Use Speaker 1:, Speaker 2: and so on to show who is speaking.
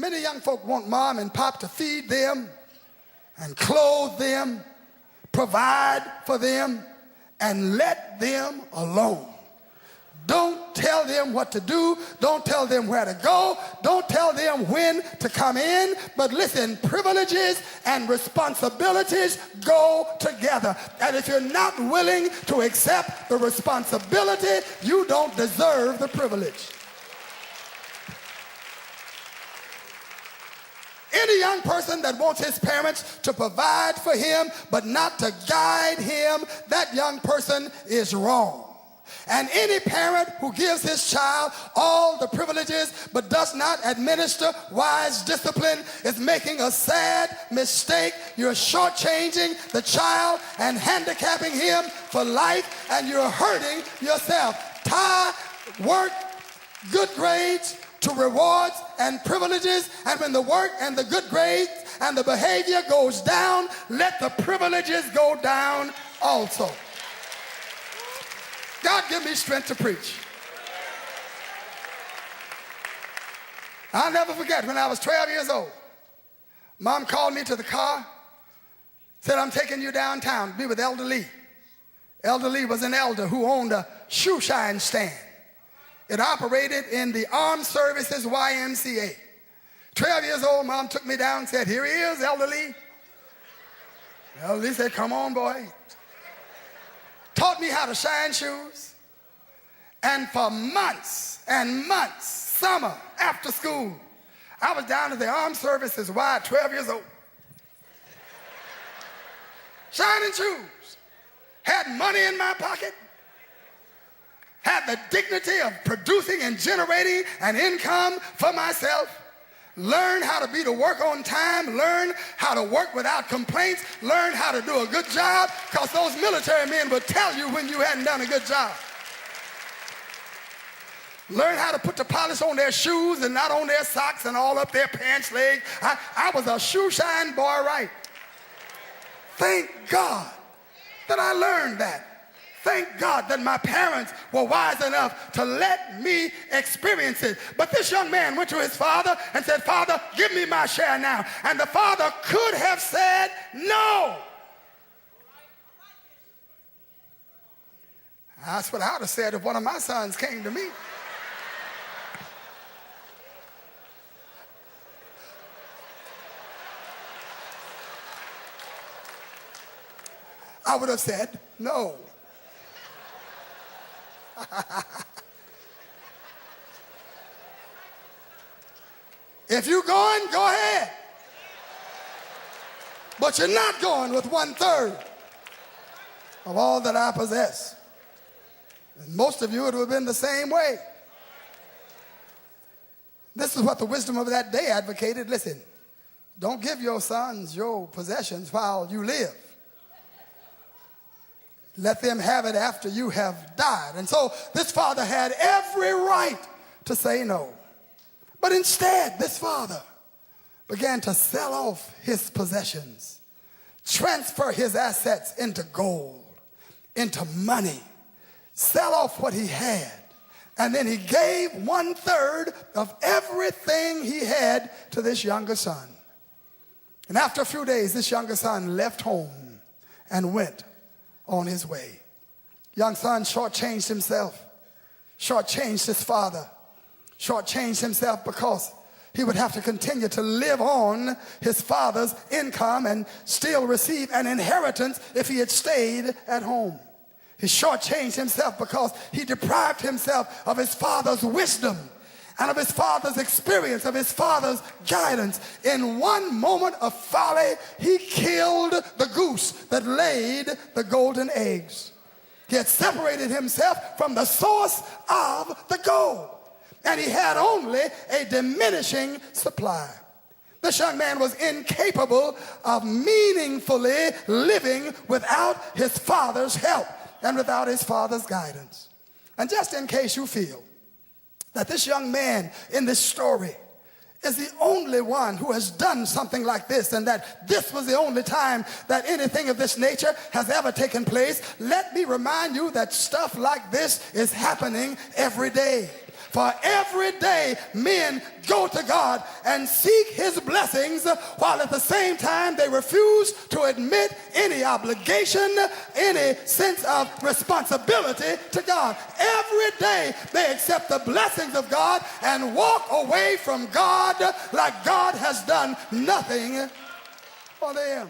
Speaker 1: Many young folk want mom and pop to feed them and clothe them, provide for them, and let them alone. Don't tell them what to do. Don't tell them where to go. Don't tell them when to come in. But listen, privileges and responsibilities go together. And if you're not willing to accept the responsibility, you don't deserve the privilege. Any young person that wants his parents to provide for him but not to guide him, that young person is wrong. And any parent who gives his child all the privileges but does not administer wise discipline is making a sad mistake. You're shortchanging the child and handicapping him for life, and you're hurting yourself. Tie work, good grades to rewards and privileges, and when the work and the good grades and the behavior goes down, let the privileges go down also. God give me strength to preach. I'll never forget when I was 12 years old. Mom called me to the car, said, I'm taking you downtown to be with Elder Lee. Elder Lee was an elder who owned a shoe shine stand. It operated in the Armed Services YMCA. 12 years old, Mom took me down and said, here he is, Elder Lee. Elder Lee said, come on, boy. Taught me how to shine shoes. And for months and months, summer, after school, I was down at the Armed Services Y, 12 years old. Shining shoes. Had money in my pocket. Had the dignity of producing and generating an income for myself. Learn how to be to work on time. Learn how to work without complaints. Learn how to do a good job, because those military men will tell you when you hadn't done a good job. Learn how to put the polish on their shoes and not on their socks and all up their pants legs. I was a shoe shine boy, right? Thank God that I learned that. Thank God that my parents were wise enough to let me experience it. But this young man went to his father and said, Father, give me my share now. And the father could have said no. That's what I would have said if one of my sons came to me. I would have said no. If you're going, go ahead. But you're not going with 1/3 of all that I possess. And most of you, it would have been the same way. This is what the wisdom of that day advocated. Listen, don't give your sons your possessions while you live. Let them have it after you have died. And so this father had every right to say no. But instead, this father began to sell off his possessions, transfer his assets into gold, into money, sell off what he had. And then he gave 1/3 of everything he had to this younger son. And after a few days, this younger son left home and went on his way. Young son shortchanged himself, shortchanged his father, shortchanged himself because he would have to continue to live on his father's income and still receive an inheritance if he had stayed at home. He shortchanged himself because he deprived himself of his father's wisdom and of his father's experience, of his father's guidance. In one moment of folly, he killed the goose that laid the golden eggs. He had separated himself from the source of the gold, and he had only a diminishing supply. This young man was incapable of meaningfully living without his father's help and without his father's guidance. And just in case you feel that this young man in this story is the only one who has done something like this, and that this was the only time that anything of this nature has ever taken place, let me remind you that stuff like this is happening every day. For every day men go to God and seek his blessings, while at the same time they refuse to admit any obligation, any sense of responsibility to God. Every day they accept the blessings of God and walk away from God like God has done nothing for them.